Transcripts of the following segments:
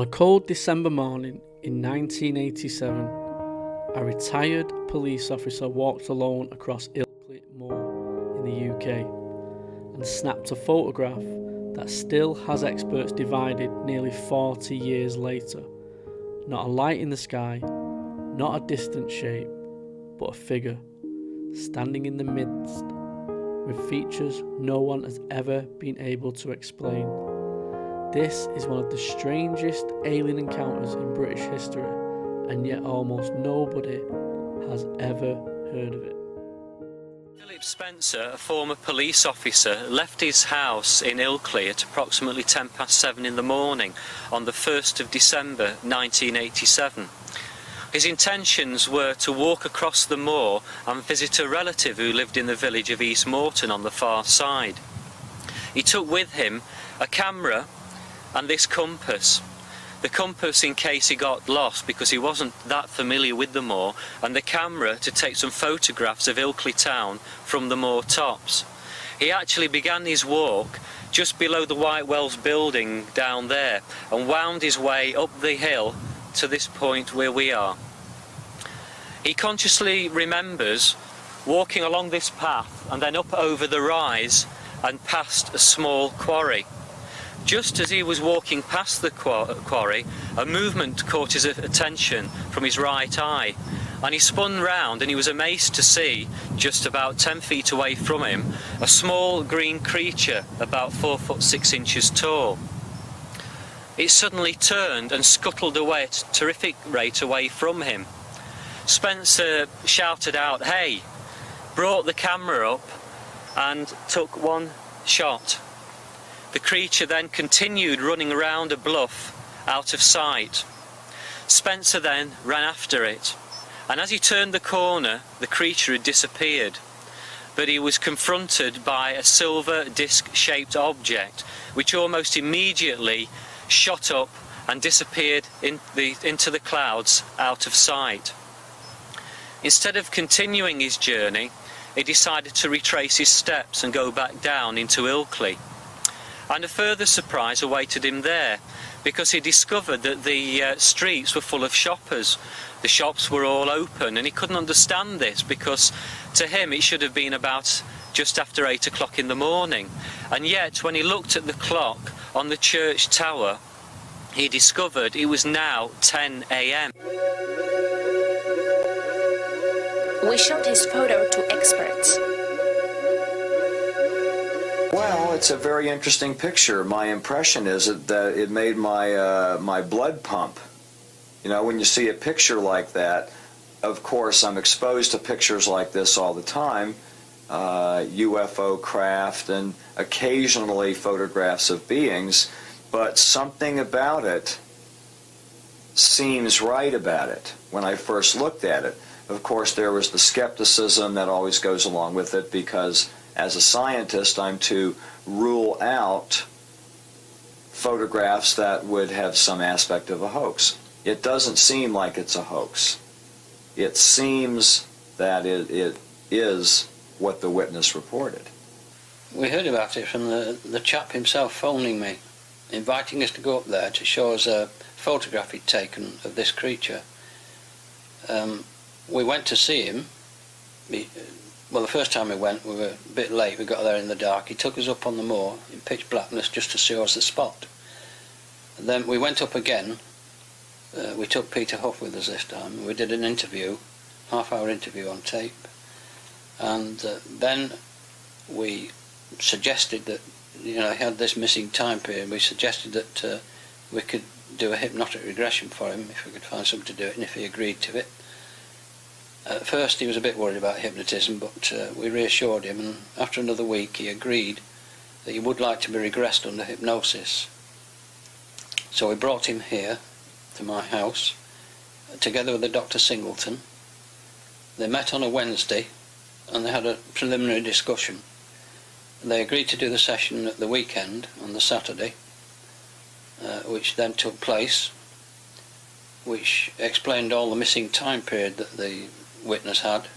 a cold December morning in 1987, a retired police officer walked alone across Ilkley Moor in the UK and snapped a photograph that still has experts divided nearly 40 years later. Not a light in the sky, not a distant shape, but a figure standing in the midst with features no one has ever been able to explain. This is one of the strangest alien encounters in British history, and yet almost nobody has ever heard of it. Philip Spencer, a former police officer, left his house in Ilkley at approximately 7:10 in the morning on the 1st of December 1987. His intentions were to walk across the moor and visit a relative who lived in the village of East Morton on the far side. He took with him a camera and this compass. The compass in case he got lost because he wasn't that familiar with the moor, and the camera to take some photographs of Ilkley town from the moor tops. He actually began his walk just below the White Wells building down there and wound his way up the hill to this point where we are. He consciously remembers walking along this path and then up over the rise and past a small quarry. Just as he was walking past the quarry, a movement caught his attention from his right eye, and he spun round and he was amazed to see, just about 10 feet away from him, a small green creature about 4 foot 6 inches tall. It suddenly turned and scuttled away at a terrific rate away from him. Spencer shouted out, "Hey!" brought the camera up and took one shot. The creature then continued running around a bluff out of sight. Spencer then ran after it, and as he turned the corner, the creature had disappeared. But he was confronted by a silver disc-shaped object, which almost immediately shot up and disappeared into the clouds out of sight. Instead of continuing his journey, he decided to retrace his steps and go back down into Ilkley. And a further surprise awaited him there, because he discovered that the streets were full of shoppers. The shops were all open, and he couldn't understand this because to him it should have been about just after 8 o'clock in the morning. And yet when he looked at the clock on the church tower, he discovered it was now 10 a.m. We showed his photo to experts. Well, it's a very interesting picture. My impression is that it made my blood pump. You know, when you see a picture like that, of course I'm exposed to pictures like this all the time, UFO craft and occasionally photographs of beings, but something about it seems right about it when I first looked at it. Of course, there was the skepticism that always goes along with it, because as a scientist, I'm to rule out photographs that would have some aspect of a hoax. It doesn't seem like it's a hoax. It seems that it is what the witness reported. We heard about it from the chap himself phoning me, inviting us to go up there to show us a photograph he'd taken of this creature. We went to see him. Well, the first time we went, we were a bit late. We got there in the dark. He took us up on the moor in pitch blackness just to show us the spot. And then we went up again. We took Peter Huff with us this time. We did an interview, half-hour interview on tape. And then we suggested that, you know, he had this missing time period. We suggested that we could do a hypnotic regression for him if we could find something to do it, and if he agreed to it. At first he was a bit worried about hypnotism, but we reassured him, and after another week he agreed that he would like to be regressed under hypnosis. So we brought him here to my house, together with the Dr. Singleton. They met on a Wednesday and they had a preliminary discussion. They agreed to do the session at the weekend, on the Saturday, which then took place, which explained all the missing time period that the witness had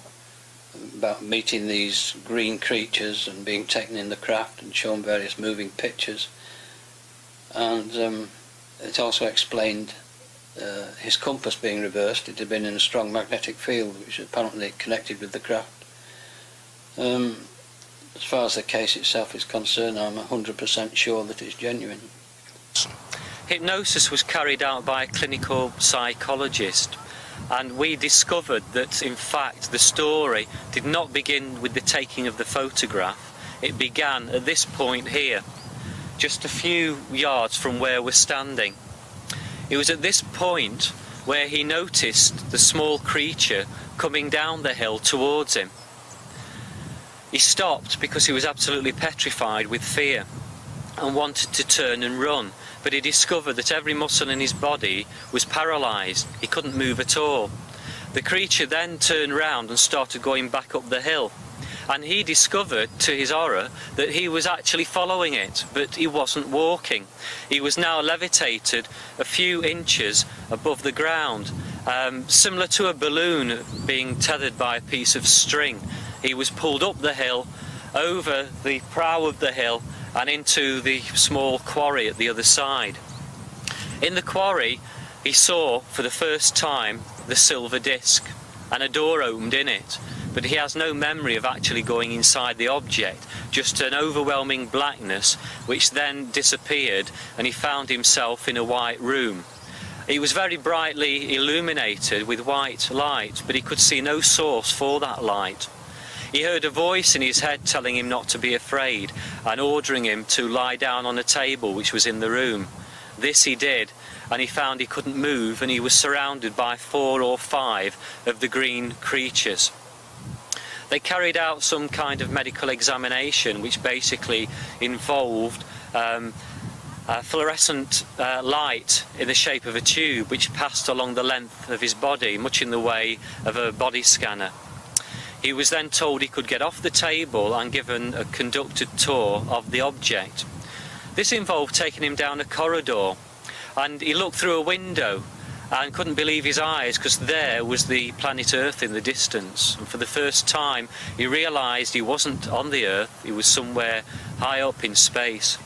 about meeting these green creatures and being taken in the craft and shown various moving pictures. And it also explained his compass being reversed. It had been in a strong magnetic field, which apparently connected with the craft. As far as the case itself is concerned, I'm 100% sure that it's genuine. Hypnosis was carried out by a clinical psychologist, and we discovered that in fact the story did not begin with the taking of the photograph. It began at this point here, just a few yards from where we're standing. It was at this point where he noticed the small creature coming down the hill towards him. He stopped because he was absolutely petrified with fear and wanted to turn and run, but he discovered that every muscle in his body was paralysed. He couldn't move at all. The creature then turned round and started going back up the hill, and he discovered, to his horror, that he was actually following it, but he wasn't walking. He was now levitated a few inches above the ground, similar to a balloon being tethered by a piece of string. He was pulled up the hill, over the brow of the hill, and into the small quarry at the other side. In the quarry, he saw for the first time the silver disc, and a door opened in it, but he has no memory of actually going inside the object, just an overwhelming blackness which then disappeared, and he found himself in a white room. It was very brightly illuminated with white light, but he could see no source for that light. He heard a voice in his head telling him not to be afraid and ordering him to lie down on a table which was in the room. This he did, and he found he couldn't move, and he was surrounded by 4 or 5 of the green creatures. They carried out some kind of medical examination which basically involved a fluorescent light in the shape of a tube which passed along the length of his body, much in the way of a body scanner. He was then told he could get off the table and given a conducted tour of the object. This involved taking him down a corridor, and he looked through a window and couldn't believe his eyes, because there was the planet Earth in the distance, and for the first time he realised he wasn't on the Earth, he was somewhere high up in space.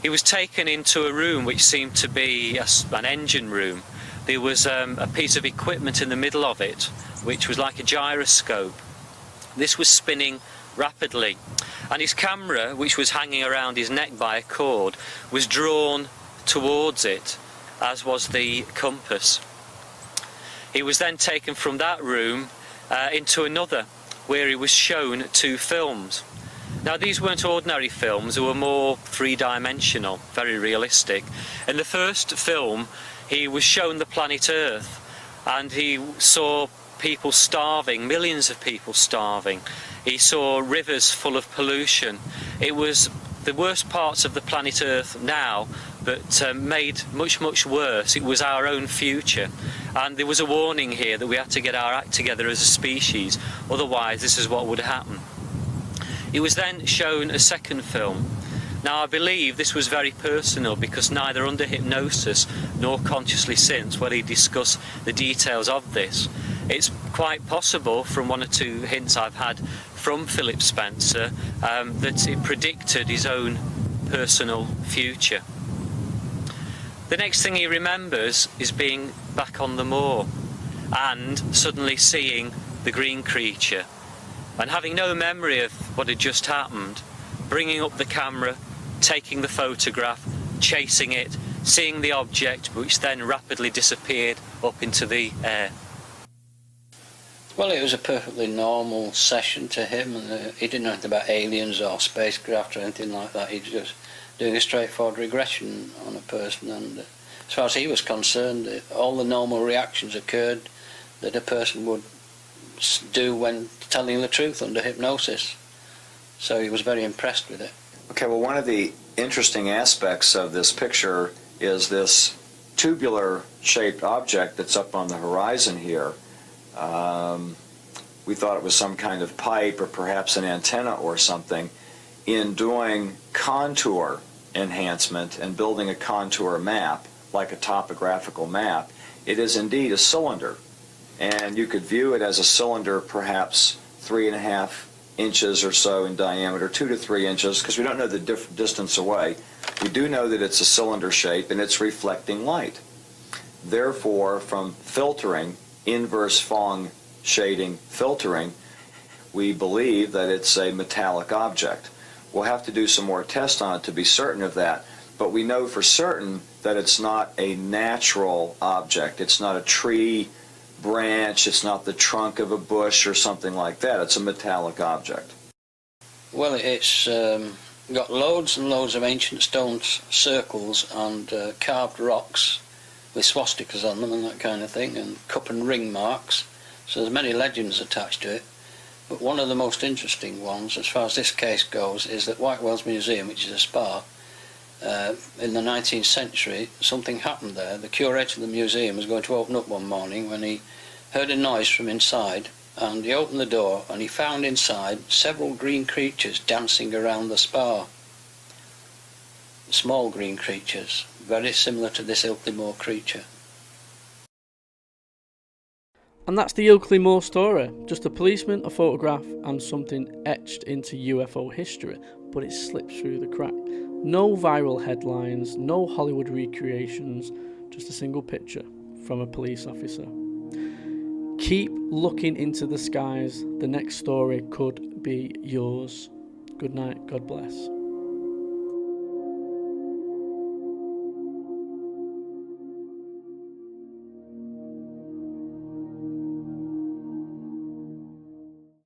He was taken into a room which seemed to be an engine room. There was a piece of equipment in the middle of it which was like a gyroscope. This was spinning rapidly, and his camera, which was hanging around his neck by a cord, was drawn towards it, as was the compass. He was then taken from that room into another, where he was shown 2 films. Now, these weren't ordinary films, they were more 3-dimensional, very realistic. In the first film, he was shown the planet Earth, and he saw people starving, millions of people starving. He saw rivers full of pollution. It was the worst parts of the planet Earth now, but made much, much worse. It was our own future, and there was a warning here that we had to get our act together as a species, otherwise this is what would happen. He was then shown a second film. Now, I believe this was very personal, because neither under hypnosis nor consciously since will he discuss the details of this. It's quite possible, from 1 or 2 hints I've had from Philip Spencer, that it predicted his own personal future. The next thing he remembers is being back on the moor and suddenly seeing the green creature, and having no memory of what had just happened, bringing up the camera, taking the photograph, chasing it, seeing the object, which then rapidly disappeared up into the air. Well, it was a perfectly normal session to him, and he didn't know anything about aliens or spacecraft or anything like that. He was just doing a straightforward regression on a person, and as far as he was concerned, all the normal reactions occurred that a person would do when telling the truth under hypnosis. So he was very impressed with it. Okay, well, one of the interesting aspects of this picture is this tubular-shaped object that's up on the horizon here. We thought it was some kind of pipe or perhaps an antenna or something. In doing contour enhancement and building a contour map, like a topographical map, it is indeed a cylinder. And you could view it as a cylinder perhaps 3.5 inches or so in diameter, 2 to 3 inches, because we don't know the distance away. We do know that it's a cylinder shape and it's reflecting light. Therefore, from filtering, inverse Phong shading filtering, we believe that it's a metallic object. We'll have to do some more tests on it to be certain of that, but we know for certain that it's not a natural object. It's not a tree branch, it's not the trunk of a bush or something like that. It's a metallic object. Well, it's got loads and loads of ancient stone circles and carved rocks with swastikas on them and that kind of thing, and cup and ring marks. So there's many legends attached to it. But one of the most interesting ones, as far as this case goes, is that White Wells Museum, which is a spa, in the 19th century, something happened there. The curator of the museum was going to open up one morning when he heard a noise from inside, and he opened the door and he found inside several green creatures dancing around the spa. Small green creatures, very similar to this Ilkley Moor creature. And that's the Ilkley Moor story. Just a policeman, a photograph, and something etched into UFO history, but it slipped through the crack. No viral headlines, no Hollywood recreations, just a single picture from a police officer. Keep looking into the skies. The next story could be yours. Good night. God bless.